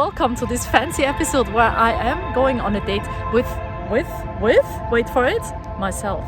Welcome to this fancy episode where I am going on a date with, wait for it, myself.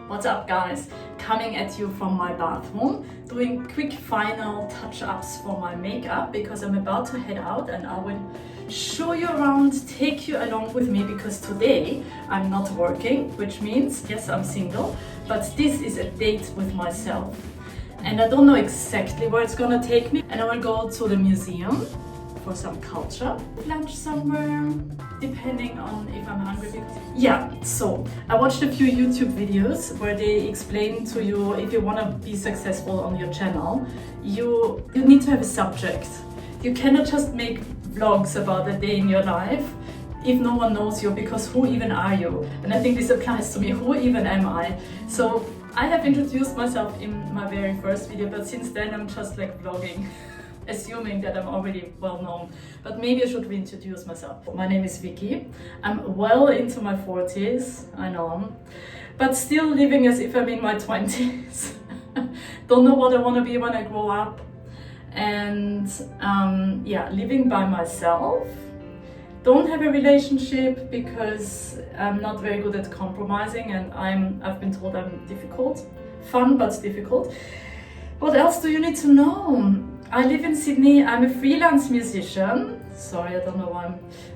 What's up, guys? Coming at you from my bathroom, doing quick final touch-ups for my makeup because I'm about to head out and I will show you around, take you along with me because today I'm not working, which means, yes, I'm single, but this is a date with myself. And I don't know exactly where it's gonna take me, and I will go to the museum for some culture, lunch somewhere, depending on if I'm hungry. Yeah, so I watched a few YouTube videos where they explain to you if you want to be successful on your channel, you need to have a subject. You cannot just make vlogs about a day in your life if no one knows you, because who even are you? And I think this applies to me. Who even am I? So I have introduced myself in my very first video, but since then I'm just like vlogging. Assuming that I'm already well known, but maybe I should reintroduce myself. My name is Vicky. I'm well into my 40s, I know, but still living as if I'm in my 20s. Don't know what I want to be when I grow up, and yeah, living by myself. Don't have a relationship because I'm not very good at compromising, and I've been told I'm difficult. Fun but difficult. What else do you need to know? I live in Sydney. I'm a freelance musician. Sorry, I don't know why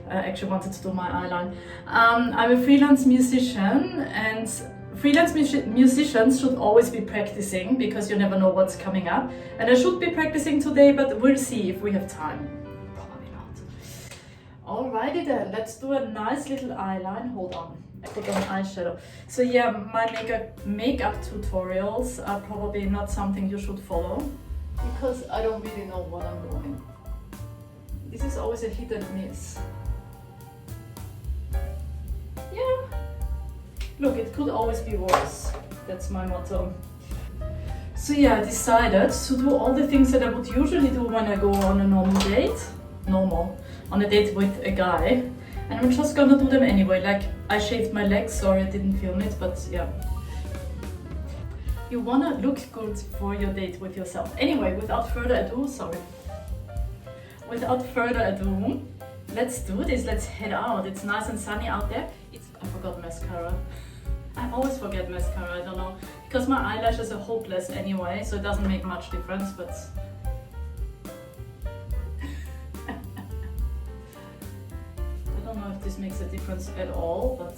I actually wanted to do my eyeline. I'm a freelance musician, and freelance musicians should always be practicing because you never know what's coming up. And I should be practicing today, but we'll see if we have time. Probably not. Alrighty then, let's do a nice little eyeline. Hold on. I put on eyeshadow. So yeah, my makeup tutorials are probably not something you should follow, because I don't really know what I'm doing. This is always a hit and miss. Yeah. Look, it could always be worse. That's my motto. So yeah, I decided to do all the things that I would usually do when I go on a normal date. On a date with a guy. And I'm just gonna do them anyway. Like, I shaved my legs, sorry I didn't film it, but yeah. You wanna look good for your date with yourself. Anyway, without further ado, let's do this, let's head out. It's nice and sunny out there. I forgot mascara. I always forget mascara, I don't know. Because my eyelashes are hopeless anyway, so it doesn't make much difference, but... I don't know if this makes a difference at all, but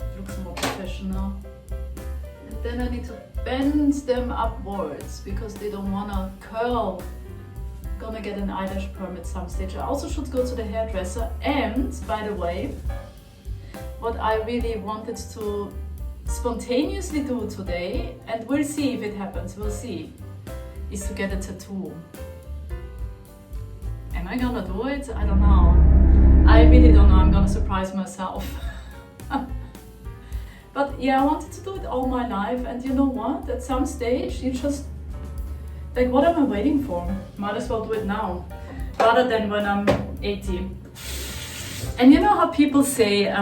it looks more professional. And then I need to bend them upwards because they don't wanna curl. Gonna get an eyelash perm at some stage. I also should go to the hairdresser, and by the way, what I really wanted to spontaneously do today, and we'll see if it happens, we'll see, is to get a tattoo. Am I gonna do it? I don't know. I really don't know. I'm gonna surprise myself. But yeah, I wanted to do it all my life, and you know what? At some stage, you just... Like, what am I waiting for? Might as well do it now, rather than when I'm 80. And you know how people say,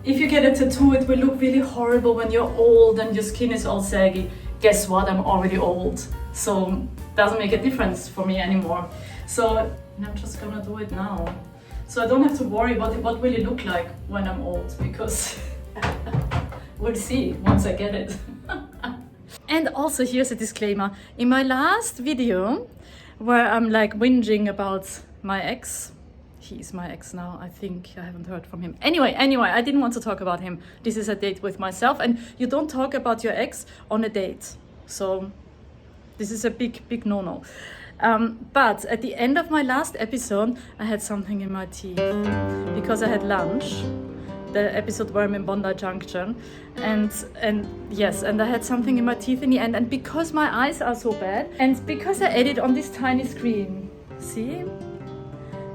if you get a tattoo, it will look really horrible when you're old and your skin is all saggy. Guess what? I'm already old. So, it doesn't make a difference for me anymore. So, I'm just gonna do it now. So I don't have to worry about what will it look like when I'm old, because we'll see once I get it. And also, here's a disclaimer. In my last video, where I'm like whinging about my ex, he is my ex now, I think. I haven't heard from him. Anyway, I didn't want to talk about him. This is a date with myself, and you don't talk about your ex on a date. So this is a big no-no. But at the end of my last episode, I had something in my tea because I had lunch the episode where I'm in Bondi Junction, and yes, and I had something in my teeth in the end, and because my eyes are so bad, and because I edit on this tiny screen, see?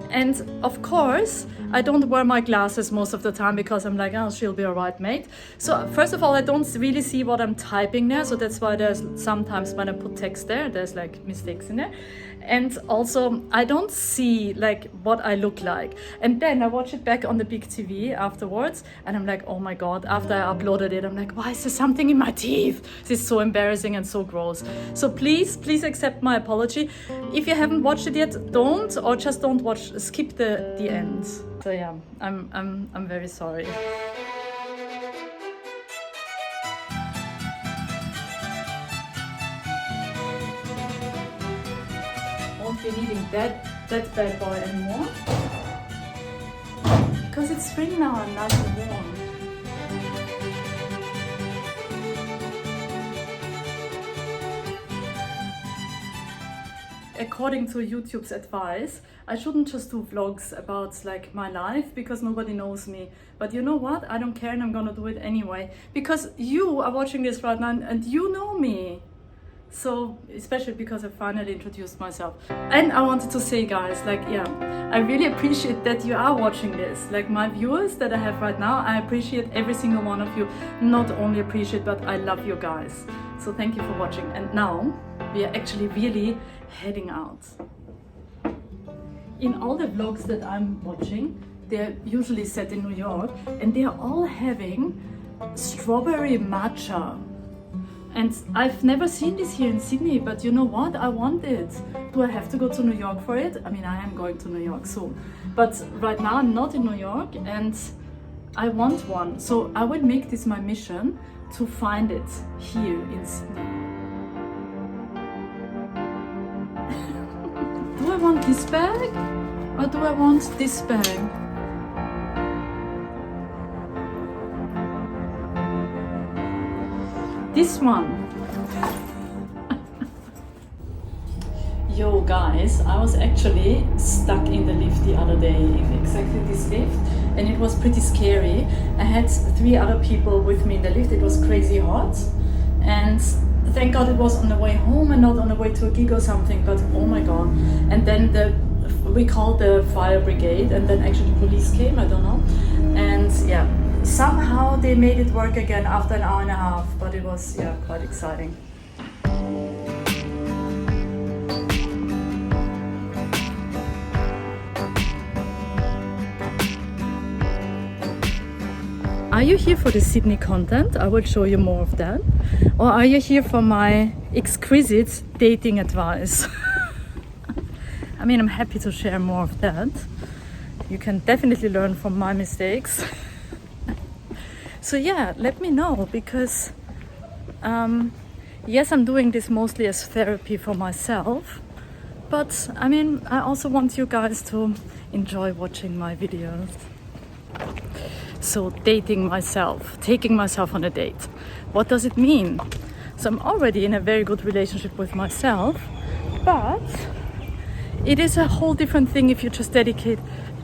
And of course, I don't wear my glasses most of the time because I'm like, oh, she'll be alright, mate. So first of all, I don't really see what I'm typing there, so that's why there's sometimes when I put text there, there's like mistakes in there. And also, I don't see like what I look like. And then I watch it back on the big TV afterwards, and I'm like, oh my god, after I uploaded it, I'm like, why is there something in my teeth? This is so embarrassing and so gross. So please accept my apology. If you haven't watched it yet, don't, or just don't watch, skip the end. So yeah, I'm very sorry. Won't be needing that bad boy anymore because it's spring now and nice and warm. According to YouTube's advice, I shouldn't just do vlogs about like my life because nobody knows me. But you know what? I don't care, and I'm gonna do it anyway because you are watching this right now and you know me. So, especially because I finally introduced myself. And I wanted to say, guys, like, yeah, I really appreciate that you are watching this. Like my viewers that I have right now, I appreciate every single one of you. Not only appreciate, but I love you guys. So thank you for watching. And now we are actually really heading out. In all the vlogs that I'm watching, they're usually set in New York, and they're all having strawberry matcha. And I've never seen this here in Sydney, but you know what? I want it. Do I have to go to New York for it? I mean, I am going to New York soon. But right now I'm not in New York and I want one. So I will make this my mission to find it here in Sydney. Do I want this bag or do I want this bag? This one. Yo guys, I was actually stuck in the lift the other day, in exactly this lift, and it was pretty scary. I had 3 other people with me in the lift. It was crazy hot, and thank God it was on the way home and not on the way to a gig or something, but oh my god. And then we called the fire brigade, and then actually the police came, I don't know. And yeah, somehow they made it work again after an hour and a half, but it was, yeah, quite exciting. Are you here for the Sydney content? I will show you more of that. Or are you here for my exquisite dating advice? I mean, I'm happy to share more of that. You can definitely learn from my mistakes. So yeah, let me know, because yes, I'm doing this mostly as therapy for myself, but I mean, I also want you guys to enjoy watching my videos. So dating myself, taking myself on a date. What does it mean? So I'm already in a very good relationship with myself, but it is a whole different thing if you just dedicate,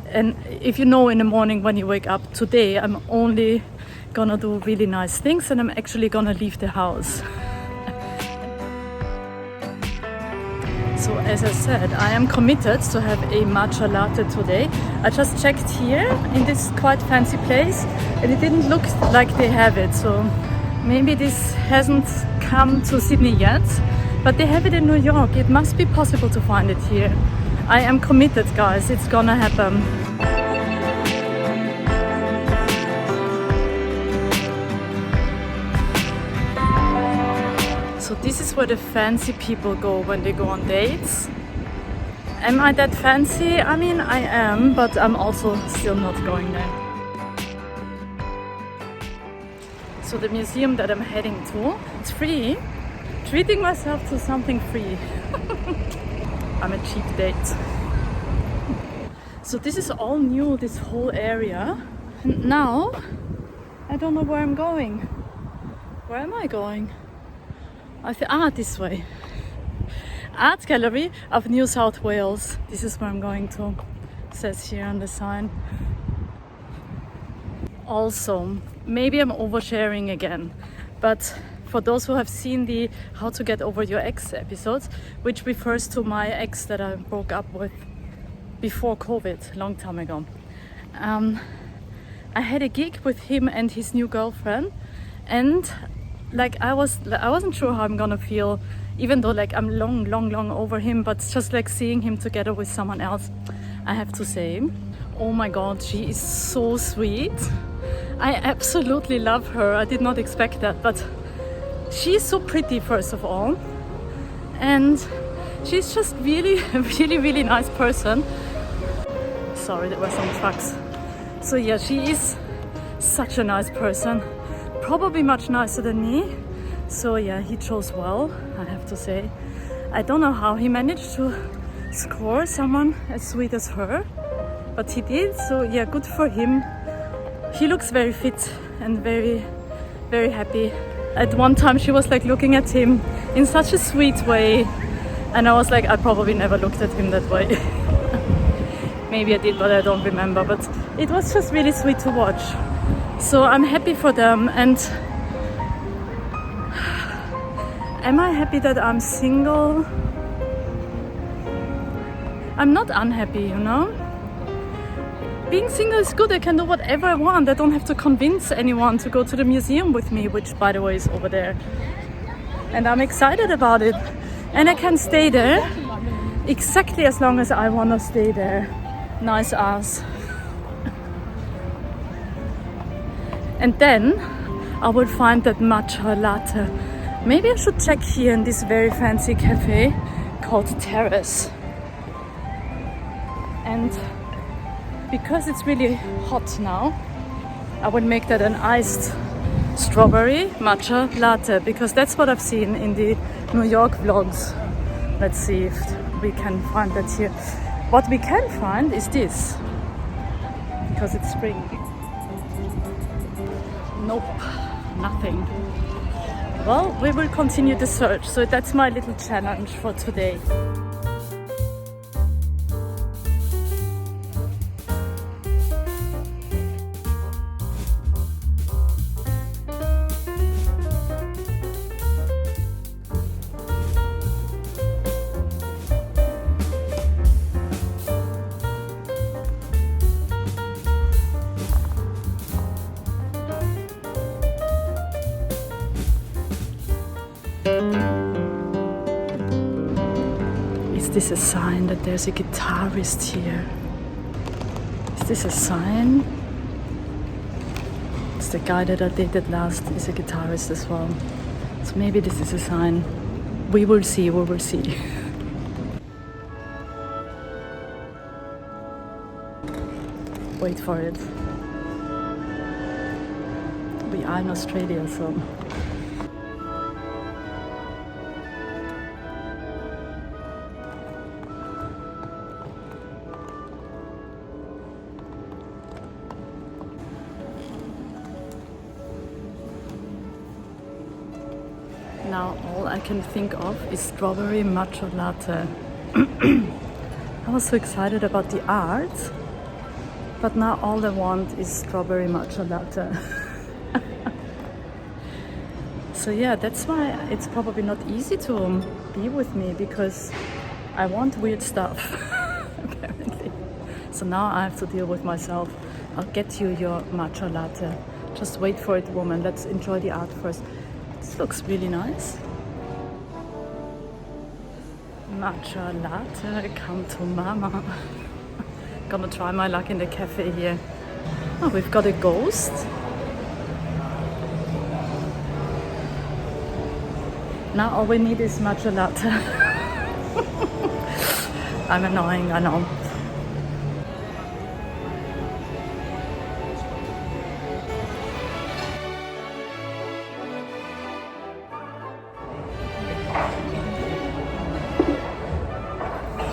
and if you know in the morning when you wake up, today I'm only gonna do really nice things and I'm actually gonna leave the house. So as I said, I am committed to have a matcha latte today. I just checked here in this quite fancy place and it didn't look like they have it. So maybe this hasn't come to Sydney yet, but they have it in New York. It must be possible to find it here. I am committed, guys. It's gonna happen. So this is where the fancy people go when they go on dates. Am I that fancy? I mean, I am, but I'm also still not going there. So the museum that I'm heading to, it's free. Treating myself to something free. I'm a cheap date. So this is all new, this whole area. And now, I don't know where I'm going. Where am I going? This way. Art Gallery of New South Wales. This is where I'm going to. It says here on the sign. Also, maybe I'm oversharing again, but for those who have seen the How to Get Over Your Ex episodes, which refers to my ex that I broke up with before COVID, long time ago. I had a gig with him and his new girlfriend, and like I wasn't sure how I'm gonna feel, even though like I'm long over him, but just like seeing him together with someone else, I have to say, oh my god, she is so sweet. I absolutely love her. I did not expect that, but she's so pretty, first of all, and she's just really really nice person. Sorry, there were some trucks. So yeah, she is such a nice person, probably much nicer than me. So yeah, he chose well, I have to say. I don't know how he managed to score someone as sweet as her, but he did. So yeah, good for him. He looks very fit and very happy. At one time she was like looking at him in such a sweet way, and I was like, I probably never looked at him that way. Maybe I did, but I don't remember. But it was just really sweet to watch. So I'm happy for them. And am I happy that I'm single? I'm not unhappy, you know? Being single is good. I can do whatever I want. I don't have to convince anyone to go to the museum with me, which by the way is over there. And I'm excited about it. And I can stay there exactly as long as I want to stay there. Nice ass. And then I will find that matcha latte. Maybe I should check here in this very fancy cafe called Terrace. And because it's really hot now, I would make that an iced strawberry matcha latte, because that's what I've seen in the New York vlogs. Let's see if we can find that here. What we can find is this, because it's spring. Nope, nothing. Well, we will continue the search. So that's my little challenge for today. Is this a sign that there's a guitarist here? Is this a sign? It's the guy that I dated last is a guitarist as well. So maybe this is a sign. We will see, we will see. Wait for it. We are in Australia, so... Now all I can think of is strawberry matcha latte. I was so excited about the art, but now all I want is strawberry matcha latte. So yeah, that's why it's probably not easy to be with me, because I want weird stuff, apparently. So now I have to deal with myself. I'll get you your matcha latte. Just wait for it, woman. Let's enjoy the art first. This looks really nice. Matcha latte, come to mama. Gonna try my luck in the cafe here. Oh, we've got a ghost. Now all we need is matcha latte. I'm annoying, I know.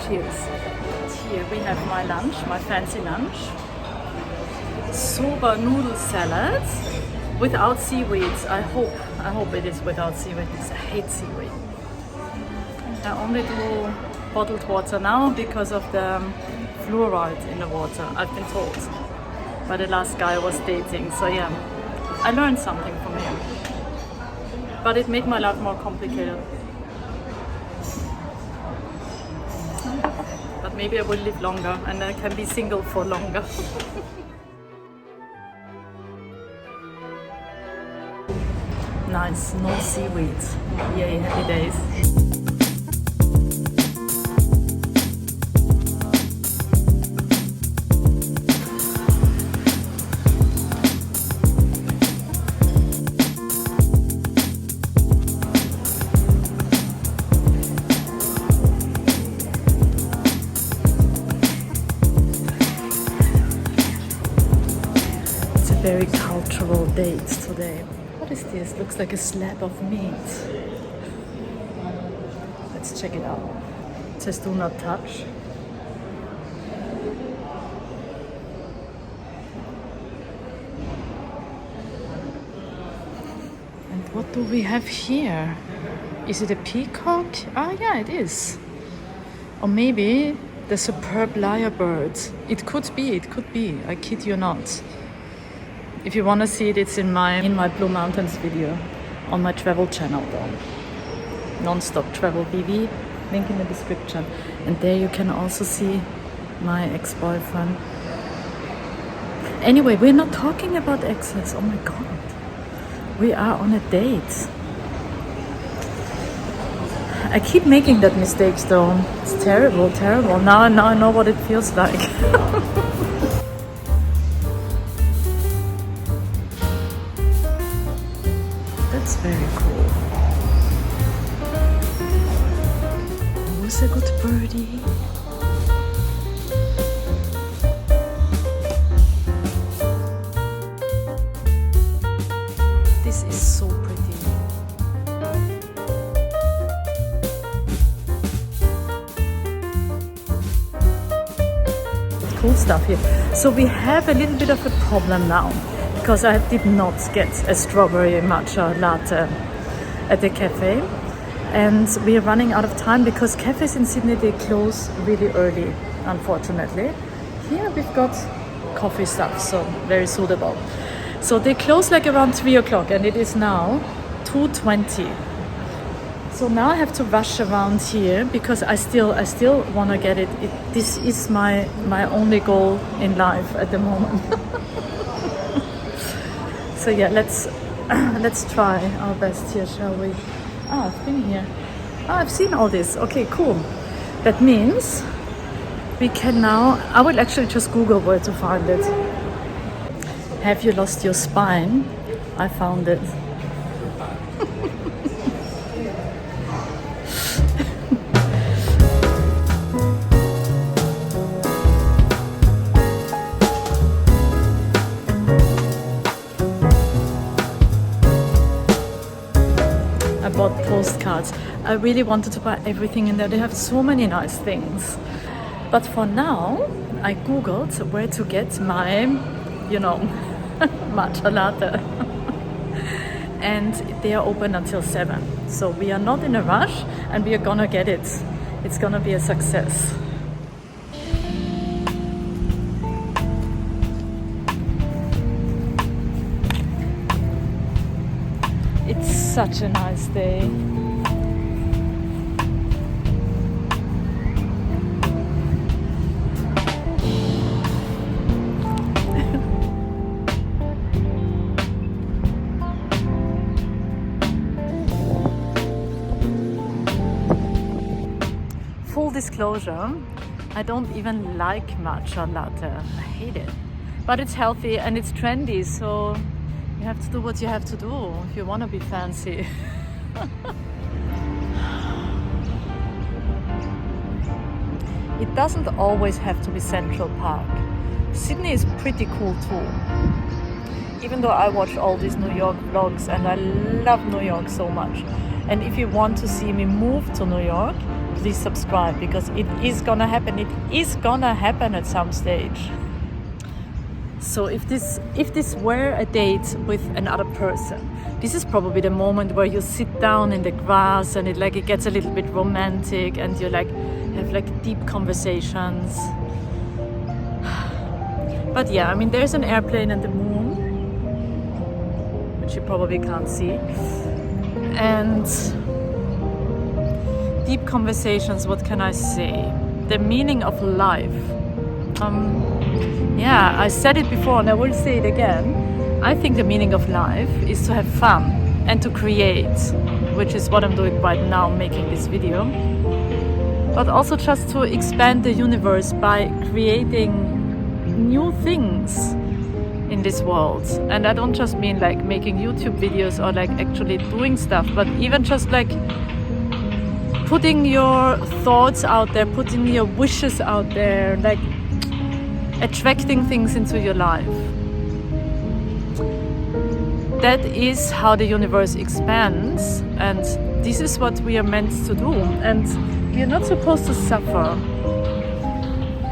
Cheers. Here we have my lunch, my fancy lunch. Soba noodle salad without seaweeds. I hope it is without seaweed, because I hate seaweed. I only do bottled water now because of the fluoride in the water, I've been told by the last guy I was dating. So yeah, I learned something from him. But it made my life more complicated. But maybe I will live longer and I can be single for longer. Nice, no seaweed. Yay, happy days. It's a very cultural date today. What is this? Looks like a slab of meat. Let's check it out. It says do not touch. And what do we have here? Is it a peacock? Ah, yeah, it is. Or maybe the superb lyrebird. It could be, I kid you not. If you want to see it, it's in my Blue Mountains video on my travel channel though. Non-stop travel BV, link in the description. And there you can also see my ex-boyfriend. Anyway, we're not talking about exes. Oh my god. We are on a date. I keep making that mistakes though. It's terrible. Now I know what it feels like. That's very cool. Who's a good birdie? This is so pretty. Cool stuff here. So we have a little bit of a problem now, because I did not get a strawberry matcha latte at the cafe, and we are running out of time because cafes in Sydney, they close really early, unfortunately. Here we've got coffee stuff, so very suitable. So they close like around 3 o'clock and it is now 2:20. So now I have to rush around here because I still want to get it. This is my only goal in life at the moment. So yeah, let's try our best here, shall we? Ah, I've been here. Ah, I've seen all this. Okay, cool. That means we can now. I will actually just Google where to find it. Have you lost your spine? I found it. I bought postcards. I really wanted to buy everything in there. They have so many nice things. But for now, I googled where to get my, matcha latte. And they are open until 7. So we are not in a rush and we are gonna get it. It's gonna be a success. It's such a nice day. Full disclosure, I don't even like matcha latte. I hate it. But it's healthy and it's trendy, so you have to do what you have to do if you want to be fancy. It doesn't always have to be Central Park. Sydney is pretty cool too. Even though I watch all these New York vlogs and I love New York so much. And if you want to see me move to New York, please subscribe because it is gonna happen. It is gonna happen at some stage. So if this were a date with another person, this is probably the moment where you sit down in the grass and it gets a little bit romantic and you have deep conversations. But yeah, I mean, there's an airplane and the moon, which you probably can't see. And deep conversations, what can I say? The meaning of life. Yeah, I said it before and I will say it again. I think the meaning of life is to have fun and to create, which is what I'm doing right now, making this video. But also just to expand the universe by creating new things in this world. And I don't just mean like making YouTube videos or like actually doing stuff, but even just like putting your thoughts out there, putting your wishes out there, like attracting things into your life. That is how the universe expands, and this is what we are meant to do. And we are not supposed to suffer.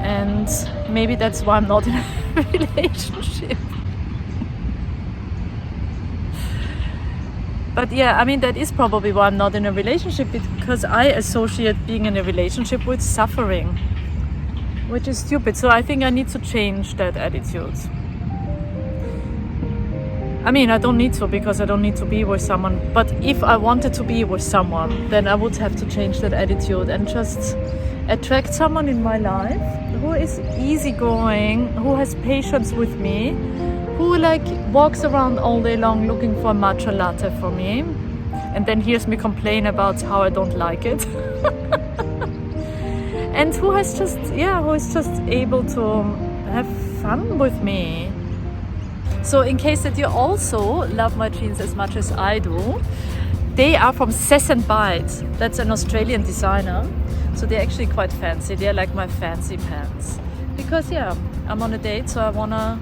And maybe that's why I'm not in a relationship. But yeah, I mean, that is probably why I'm not in a relationship, because I associate being in a relationship with suffering, which is stupid. So I think I need to change that attitude. I mean, I don't need to, because I don't need to be with someone. But if I wanted to be with someone, then I would have to change that attitude and just attract someone in my life who is easygoing, who has patience with me, who like walks around all day long looking for a matcha latte for me, and then hears me complain about how I don't like it. And who is just able to have fun with me. So in case that you also love my jeans as much as I do, they are from Sess & Bite. That's an Australian designer. So they're actually quite fancy. They're like my fancy pants. Because yeah, I'm on a date, so I wanna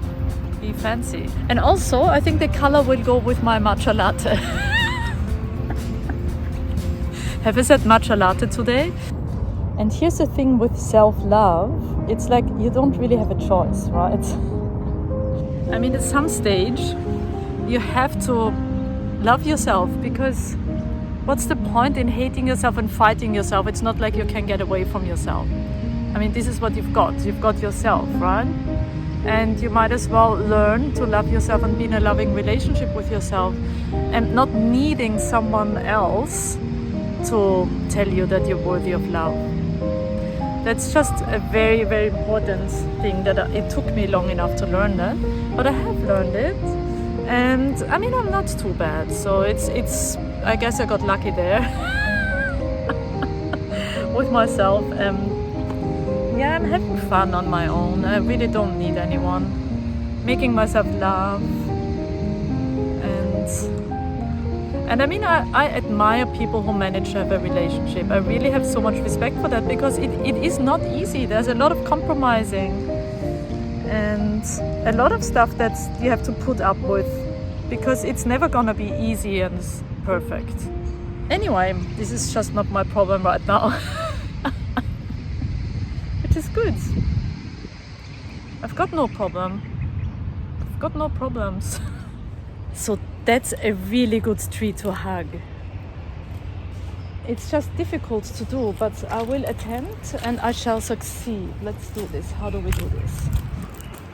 be fancy. And also, I think the color will go with my matcha latte. Have you said matcha latte today? And here's the thing with self-love. It's like you don't really have a choice, right? I mean, at some stage, you have to love yourself, because what's the point in hating yourself and fighting yourself? It's not like you can get away from yourself. I mean, this is what you've got. You've got yourself, right? And you might as well learn to love yourself and be in a loving relationship with yourself, and not needing someone else to tell you that you're worthy of love. That's just a very, very important thing that it took me long enough to learn that, but I have learned it. And I mean, I'm not too bad, so it's I guess I got lucky there with myself. Yeah, I'm having fun on my own. I really don't need anyone. Making myself laugh. And I mean, I admire people who manage to have a relationship. I really have so much respect for that, because it is not easy. There's a lot of compromising and a lot of stuff that you have to put up with, because it's never gonna be easy and perfect. Anyway, this is just not my problem right now. Which is good. I've got no problem. I've got no problems. So that's a really good tree to hug. It's just difficult to do, but I will attempt and I shall succeed. Let's do this. How do we do this?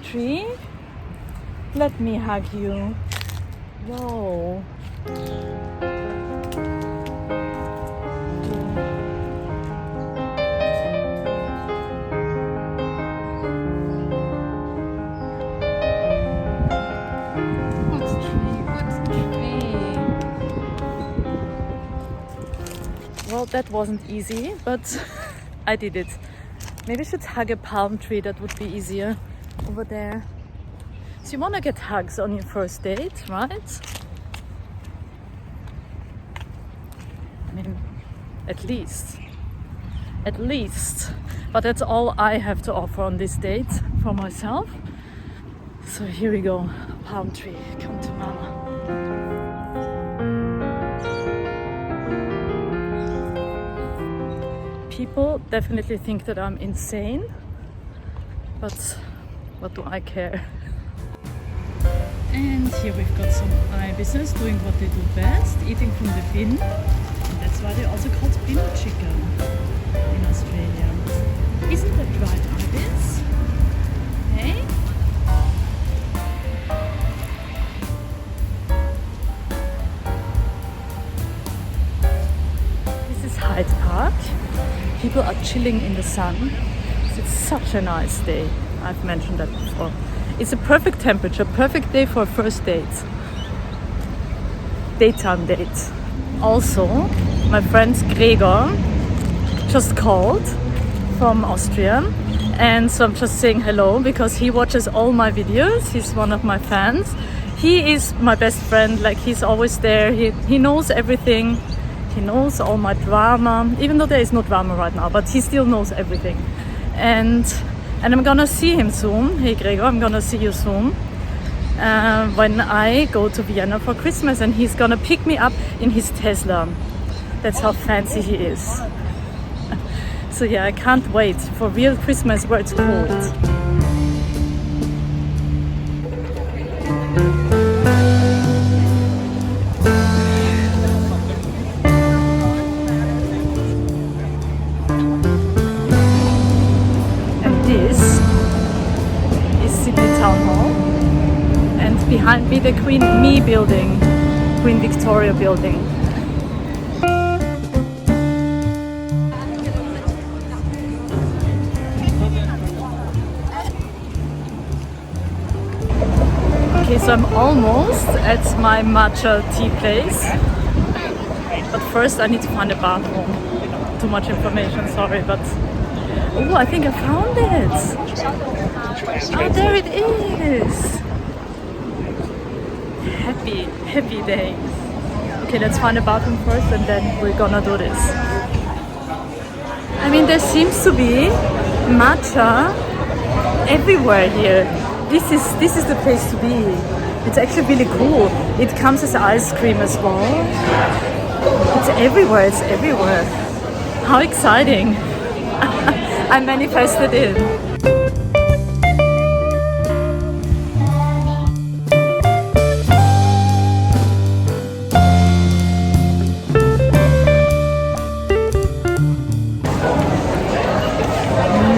Tree, let me hug you. Whoa. Well, that wasn't easy, but I did it. Maybe I should hug a palm tree, that would be easier over there. So you want to get hugs on your first date, right? I mean, at least. But that's all I have to offer on this date for myself. So here we go. Palm tree, come to mama. People definitely think that I'm insane, but what do I care? And here we've got some ibises doing what they do best, eating from the bin. And that's why they're also called bin chicken in Australia. Isn't that right, ibis? Hey? Hyde Park. People are chilling in the sun. It's such a nice day. I've mentioned that before. It's a perfect temperature, perfect day for a first date. Daytime date. Also, my friend Gregor just called from Austria, and so I'm just saying hello because he watches all my videos. He's one of my fans. He is my best friend, like he's always there. He knows everything. He knows all my drama, even though there is no drama right now, but he still knows everything. And I'm gonna see him soon. Hey Gregor, I'm gonna see you soon when I go to Vienna for Christmas, and he's gonna pick me up in his Tesla. That's how fancy he is. So yeah, I can't wait for real Christmas where it's cold. And this is Sydney Town Hall. And behind me the Queen building, Queen Victoria building. Okay, so I'm almost at my matcha tea place, but first I need to find a bathroom. Too much information, sorry, but oh, I think I found it. Oh, there it is. Happy days. Okay, let's find a bathroom first, and then we're gonna do this. I mean, there seems to be matcha everywhere here. This is the place to be. It's actually really cool. It comes as ice cream as well. It's everywhere. How exciting. I manifested it.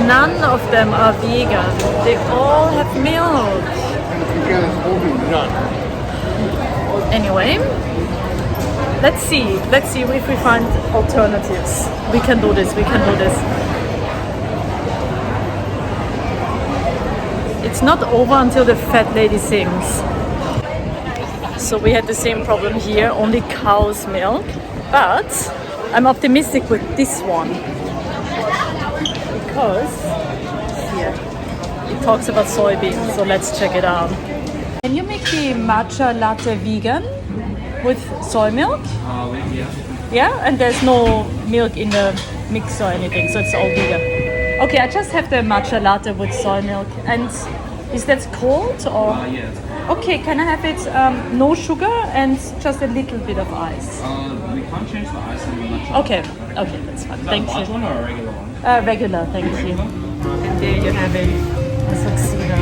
None of them are vegan. They all have milk. Anyway, let's see if we find alternatives. We can do this. It's not over until the fat lady sings. So we had the same problem here, only cow's milk. But I'm optimistic with this one. Because here it talks about soybeans, so let's check it out. Can you make the matcha latte vegan with soy milk? Yeah. Yeah, and there's no milk in the mix or anything, so it's all vegan. Okay, I just have the matcha latte with soy milk. And is that cold or? Yes. Okay, can I have it no sugar and just a little bit of ice? We can't change the ice in the matcha. Okay, that's fine. Thank Hot you. one or a regular one? Regular, thank you. And there you have it, a tuxedo.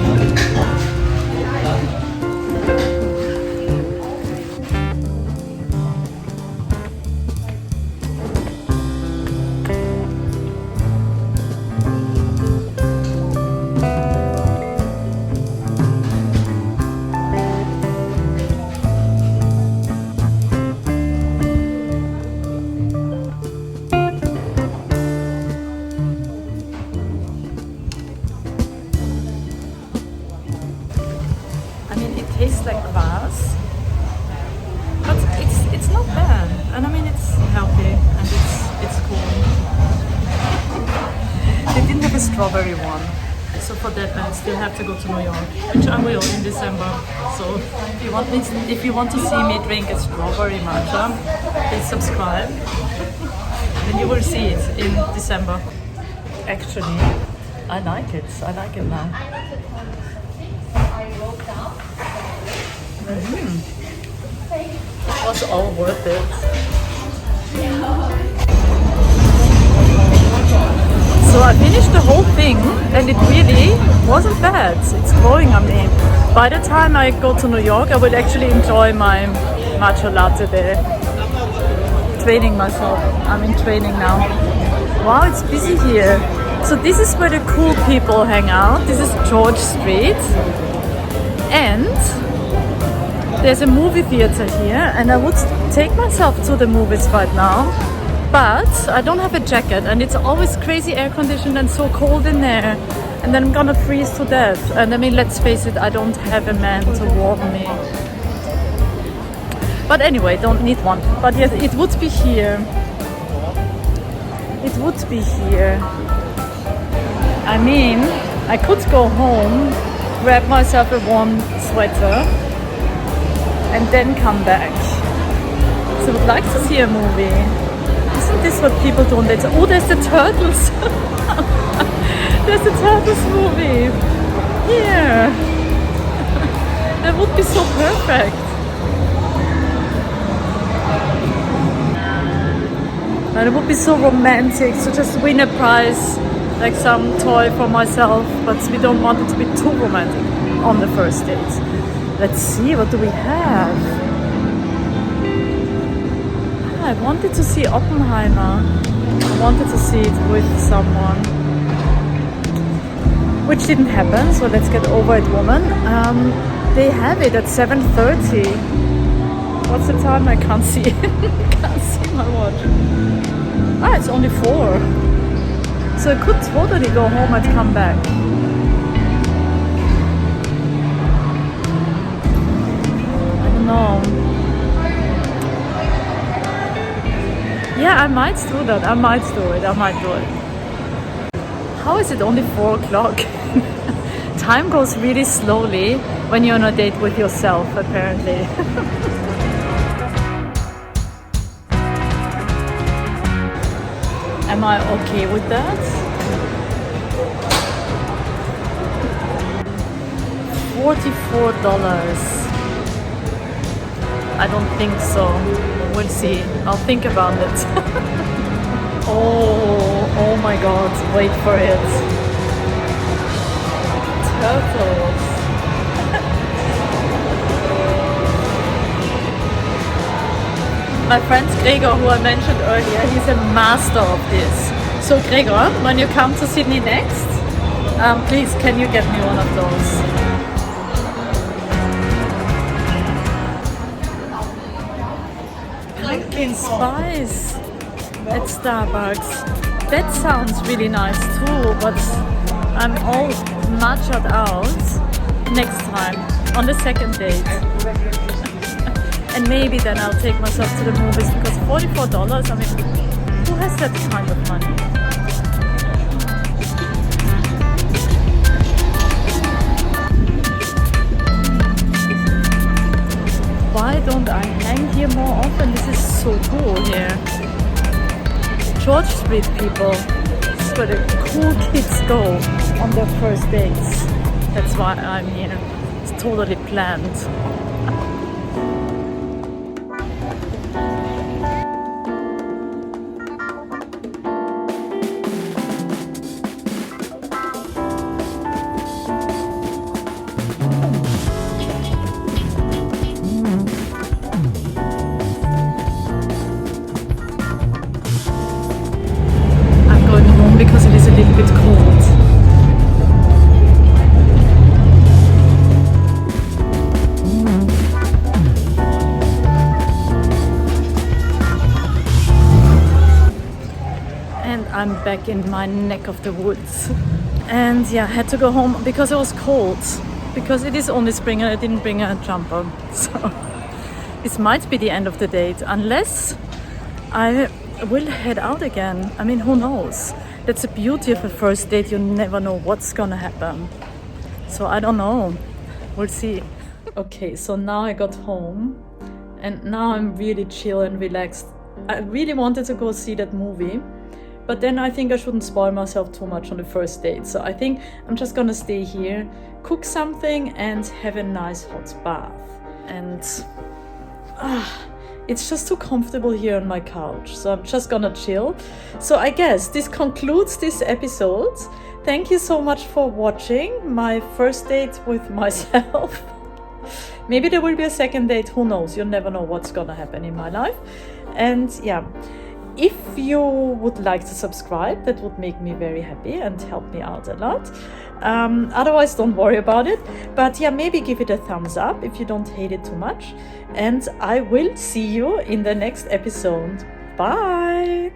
Tastes like grass, but it's not bad, and I mean it's healthy and it's cool. They didn't have a strawberry one, so for that I still have to go to New York, which I will in December. So if you want to see me drink a strawberry matcha, please subscribe. Then you will see it in December. Actually, I like it now. It was all worth it. So I finished the whole thing and it really wasn't bad. It's growing on me. By the time I go to New York, I will actually enjoy my matcha latte there. Training myself. I'm in training now. Wow, it's busy here. So this is where the cool people hang out. This is George Street. And there's a movie theater here, and I would take myself to the movies right now, But I don't have a jacket and it's always crazy air conditioned and so cold in there. And then I'm gonna freeze to death. And I mean, let's face it, I don't have a man to warm me. But anyway, don't need one. But yes, it would be here. It would be here. I mean, I could go home, grab myself a warm sweater, and then come back. So I would like to see a movie. Isn't this what people do? Oh, there's the Turtles. There's the Turtles movie. Here. That would be so perfect. And it would be so romantic to just win a prize, like some toy for myself, but we don't want it to be too romantic on the first date. Let's see, what do we have? I wanted to see Oppenheimer. I wanted to see it with someone, which didn't happen, so let's get over it, woman. They have it at 7:30. What's the time? I can't see. Can't see my watch. Ah, it's only 4. So I could totally go home and come back. I don't know. Yeah, I might do that. I might do it. How is it only 4 o'clock? Time goes really slowly when you're on a date with yourself, apparently. Am I okay with that? $44. I don't think so. We'll see. I'll think about it. Oh my god, wait for it. Turtles. My friend Gregor, who I mentioned earlier, he's a master of this. So Gregor, when you come to Sydney next, please can you get me one of those? Pumpkin spice at Starbucks. That sounds really nice too, but I'm all matched out next time on the second date. And maybe then I'll take myself to the movies, because $44, I mean, who has that kind of money? Why don't I hang here more often? This is so cool here. George Street, people. This is where the cool kids go on their first dates. That's why I'm here. It's totally planned. Because it is a little bit cold. And I'm back in my neck of the woods. And yeah, I had to go home because it was cold. Because it is only spring and I didn't bring a jumper. So this might be the end of the date, unless I will head out again. I mean, who knows? That's the beauty of a first date. You never know what's gonna happen. So I don't know. We'll see. Okay, so now I got home and now I'm really chill and relaxed. I really wanted to go see that movie, but then I think I shouldn't spoil myself too much on the first date. So I think I'm just gonna stay here, cook something and have a nice hot bath. And it's just too comfortable here on my couch, so I'm just gonna chill. So I guess this concludes this episode. Thank you so much for watching my first date with myself. Maybe there will be a second date, who knows? You never know what's gonna happen in my life. And yeah, if you would like to subscribe, that would make me very happy and help me out a lot. Otherwise, don't worry about it. But yeah, maybe give it a thumbs up if you don't hate it too much. And I will see you in the next episode. Bye!